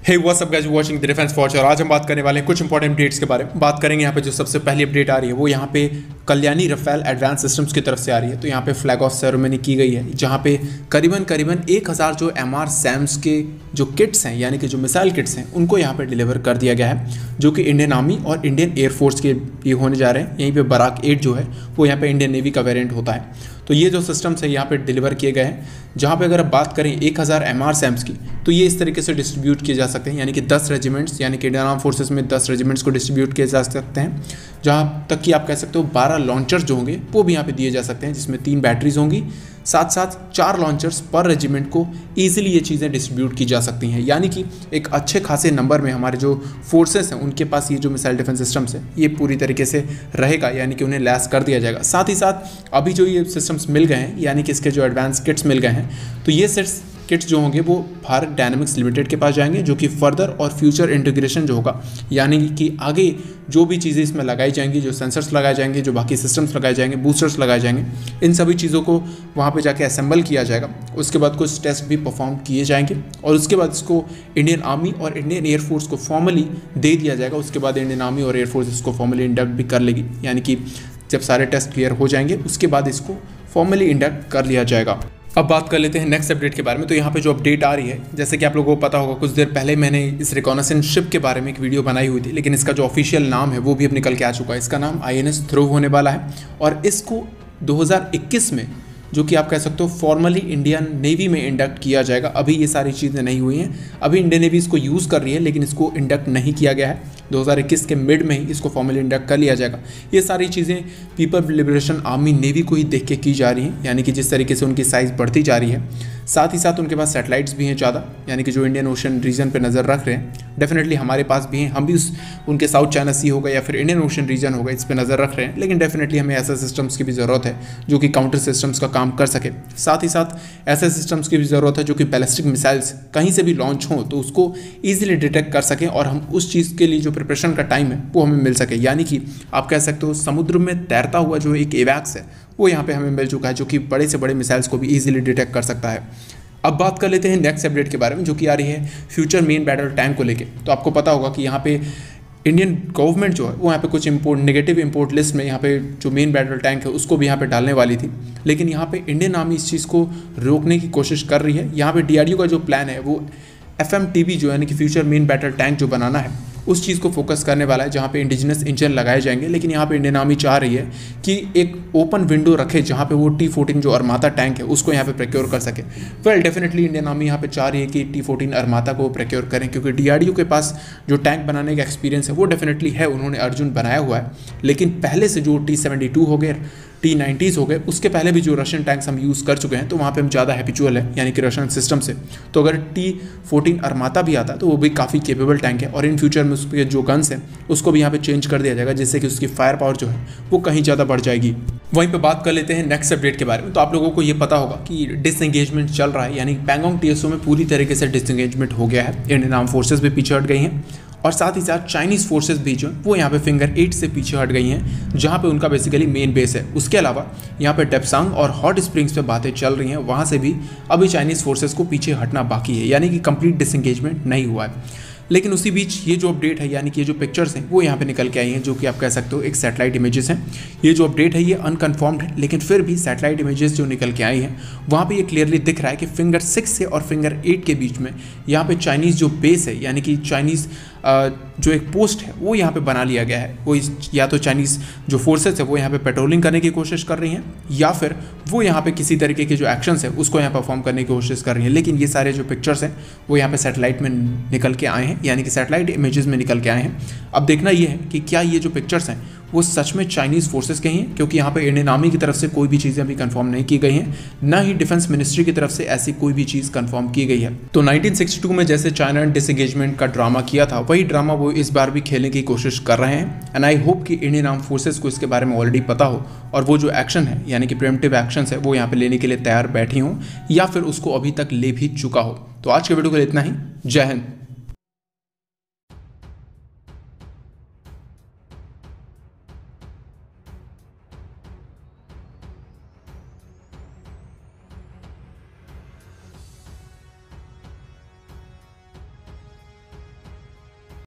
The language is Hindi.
Hey what's up guys watching the defence force. और आज हम बात करने वाले हैं कुछ इंपॉर्टेंट अपडेट्स के बारे में। बात करेंगे यहाँ पे जो सबसे पहली अपडेट आ रही है वो यहाँ पे कल्याणी रफेल एडवांस सिस्टम्स की तरफ से आ रही है। तो यहाँ पे फ्लैग ऑफ सेरेमनी की गई है जहाँ पे करीबन 1000 जो MR SAMs के जो किट्स हैं यानी कि जो मिसाइल किट्स हैं उनको यहाँ पे डिलीवर कर दिया गया है, जो कि इंडियन आर्मी और इंडियन एयरफोर्स के ये होने जा रहे हैं। यहीं पे बराक 8 जो है वो यहाँ पे इंडियन नेवी का वेरिएंट होता है। तो ये जो सिस्टम्स है यहाँ पे डिलीवर किए गए हैं, जहाँ पे अगर आप बात करें 1000 MR SAMs की, तो ये इस तरीके से डिस्ट्रीब्यूट किए जा सकते हैं, यानी कि 10 रेजिमेंट्स यानी कि इंडियन आर्म फोर्सेस में 10 रेजिमेंट्स को डिस्ट्रीब्यूट किए जा सकते हैं। जहाँ तक कि आप कह सकते हो 12 लॉन्चर्स जो होंगे वो भी यहाँ पे दिए जा सकते हैं, जिसमें 3 बैटरीज होंगी, साथ साथ 4 लॉन्चर्स पर रेजिमेंट को ईजिली ये चीज़ें डिस्ट्रीब्यूट की जा सकती हैं। यानी कि एक अच्छे खासे नंबर में हमारे जो फोर्सेस हैं उनके पास ये जो मिसाइल डिफेंस सिस्टम्स है ये पूरी तरीके से रहेगा, यानी कि उन्हें लैस कर दिया जाएगा। साथ ही साथ अभी जो ये सिस्टम्स मिल गए हैं यानी कि इसके जो एडवांस किट्स मिल गए हैं, तो ये सेट्स किट्स जो होंगे वो भारत डायनामिक्स लिमिटेड के पास जाएंगे, जो कि फर्दर और फ्यूचर इंटीग्रेशन जो होगा, यानी कि आगे जो भी चीज़ें इसमें लगाई जाएंगी, जो सेंसर्स लगाए जाएंगे, जो बाकी सिस्टम्स लगाए जाएंगे, बूस्टर्स लगाए जाएंगे, इन सभी चीज़ों को वहाँ पे जाके असेंबल किया जाएगा। उसके बाद कुछ टेस्ट भी परफॉर्म किए जाएंगे और उसके बाद इसको इंडियन आर्मी और इंडियन एयरफोर्स को फॉर्मली दे दिया जाएगा। उसके बाद इंडियन आर्मी और एयरफोर्स इसको फॉर्मली इंडक्ट भी कर लेगी, यानी कि जब सारे टेस्ट क्लियर हो जाएंगे उसके बाद इसको फॉर्मली इंडक्ट कर लिया जाएगा। अब बात कर लेते हैं नेक्स्ट अपडेट के बारे में। तो यहाँ पे जो अपडेट आ रही है, जैसे कि आप लोगों को पता होगा, कुछ देर पहले मैंने इस रिकॉनेसेंस शिप के बारे में एक वीडियो बनाई हुई थी, लेकिन इसका जो ऑफिशियल नाम है वो भी अब निकल के आ चुका है। इसका नाम INS ध्रुव होने वाला है और इसको 2021 में, जो कि आप कह सकते हो फॉर्मली इंडियन नेवी में इंडक्ट किया जाएगा। अभी ये सारी चीज़ें नहीं हुई हैं, अभी इंडियन नेवी इसको यूज़ कर रही है, लेकिन इसको इंडक्ट नहीं किया गया है। 2021 के मिड में ही इसको फॉर्मली इंडक्ट कर लिया जाएगा। ये सारी चीज़ें पीपल लिबरेशन आर्मी नेवी को ही देख के की जा रही हैं, यानी कि जिस तरीके से उनकी साइज़ बढ़ती जा रही है। साथ ही साथ उनके पास सैटेलाइट्स भी हैं ज़्यादा, यानी कि जो इंडियन ओशन रीजन पे नज़र रख रहे हैं। डेफिनेटली हमारे पास भी हैं, हम भी उनके साउथ चाइना सी होगा या फिर इंडियन ओशन रीजन होगा इस पर नज़र रख रहे हैं, लेकिन डेफिनेटली हमें ऐसे सिस्टम्स की भी ज़रूरत है जो कि काउंटर सिस्टम्स का काम कर सके। साथ ही साथ ऐसे सिस्टम्स की भी ज़रूरत है जो कि बैलिस्टिक मिसाइल्स कहीं से भी लॉन्च हों तो उसको ईजिली डिटेक्ट कर सकें और हम उस चीज़ के लिए जो प्रिपरेशन का टाइम है वो हमें मिल सके। यानी कि आप कह सकते हो समुद्र में तैरता हुआ जो एक एवैक्स है वो यहाँ पे हमें मिल चुका है, जो कि बड़े से बड़े मिसाइल्स को भी ईजिली डिटेक्ट कर सकता है। अब बात कर लेते हैं नेक्स्ट अपडेट के बारे में, जो कि आ रही है फ्यूचर मेन बैटल टैंक को लेके। तो आपको पता होगा कि यहाँ पे इंडियन गवर्नमेंट जो है वो यहाँ पे कुछ नेगेटिव इंपोर्ट लिस्ट में यहाँ पे जो मेन बैटल टैंक है उसको भी यहाँ पे डालने वाली थी, लेकिन यहाँ पे इंडियन आर्मी इस चीज़ को रोकने की कोशिश कर रही है। यहाँ पे DRDO का जो प्लान है वो FMTB जो यानी कि फ्यूचर मेन बैटल टैंक जो बनाना है उस चीज़ को फोकस करने वाला है, जहाँ पे इंडिजिनस इंजन लगाए जाएंगे। लेकिन यहाँ पे इंडियन आर्मी चाह रही है कि एक ओपन विंडो रखे जहाँ पे वो T-14 जो अरमाता टैंक है उसको यहाँ पे प्रोक्योर कर सके। वेल डेफिनेटली इंडियन आर्मी यहाँ पे चाह रही है कि T-14 अरमाता को प्रोक्योर करें, क्योंकि DRDO के पास जो टैंक बनाने का एक्सपीरियंस है वो डेफिनेटली है, उन्होंने अर्जुन बनाया हुआ है। लेकिन पहले से जो T-72 हो गए, T-90s हो गए, उसके पहले भी जो रशियन टैंक्स हम यूज़ कर चुके हैं, तो वहाँ पे हम ज़्यादा हैबिचुअल है, यानी कि रशियन सिस्टम से। तो अगर T-14 अरमाता भी आता तो वो भी काफ़ी केपेबल टैंक है और इन फ्यूचर में उसके जो गन्स हैं उसको भी यहाँ पे चेंज कर दिया जाएगा, जिससे कि उसकी फायर पावर जो है वो कहीं ज़्यादा बढ़ जाएगी। वहीं पे बात कर लेते हैं नेक्स्ट अपडेट के बारे में। तो आप लोगों को ये पता होगा कि डिसएंगेजमेंट चल रहा है, यानी पैंगोंग TSO में पूरी तरीके से डिसएंगेजमेंट हो गया है। इंडियन आर्म फोर्सेज भी पीछे हट गई हैं और साथ ही साथ चाइनीज़ फोर्सेस भी जो वो यहाँ पे फिंगर 8 से पीछे हट गई हैं, जहाँ पे उनका बेसिकली मेन बेस है। उसके अलावा यहाँ पे डेप्सांग और हॉट स्प्रिंग्स पे बातें चल रही हैं, वहाँ से भी अभी चाइनीज़ फोर्सेस को पीछे हटना बाकी है, यानी कि कंप्लीट डिसएंगेजमेंट नहीं हुआ है। लेकिन उसी बीच ये जो अपडेट है, यानी कि ये जो पिक्चर्स हैं वो यहाँ पे निकल के आई हैं, जो कि आप कह सकते हो एक सैटेलाइट इमेजेस हैं। ये जो अपडेट है ये अनकन्फर्म्ड है, लेकिन फिर भी सैटेलाइट इमेजेस जो निकल के आई हैं वहाँ पे ये क्लियरली दिख रहा है कि फिंगर 6 से और फिंगर 8 के बीच में यहाँ पे चाइनीज़ जो बेस है, यानी कि चाइनीज़ जो एक पोस्ट है वो यहाँ पे बना लिया गया है। वो या तो चाइनीज़ जो फोर्सेस है वो यहाँ पे पेट्रोलिंग करने की कोशिश कर रही हैं, या फिर वो यहाँ पे किसी तरीके के जो एक्शंस है उसको यहाँ परफॉर्म करने की कोशिश कर रही हैं। लेकिन ये सारे जो पिक्चर्स हैं वो यहाँ पे सैटेलाइट में निकल के आए हैं, यानी कि सैटेलाइट इमेजेस में निकल के आए हैं। अब देखना ये है कि क्या ये जो पिक्चर्स हैं वो सच में चाइनीज़ फोर्सेस के हैं, क्योंकि यहाँ पे इंडियन आर्मी की तरफ से कोई भी चीज़ें अभी कंफर्म नहीं की गई हैं, ना ही डिफेंस मिनिस्ट्री की तरफ से ऐसी कोई भी चीज़ कंफर्म की गई है। तो 1962 में जैसे चाइना ने डिसएंगेजमेंट का ड्रामा किया था, वही ड्रामा वो इस बार भी खेलने की कोशिश कर रहे हैं। एंड आई होप कि इंडियन आर्म फोर्सेस को इसके बारे में ऑलरेडी पता हो और वो जो एक्शन है, यानी कि प्रिवेंटिव एक्शंस है, वो यहाँ पे लेने के लिए तैयार बैठी हों या फिर उसको अभी तक ले भी चुका हो। तो आज के वीडियो को इतना ही। जय हिंद।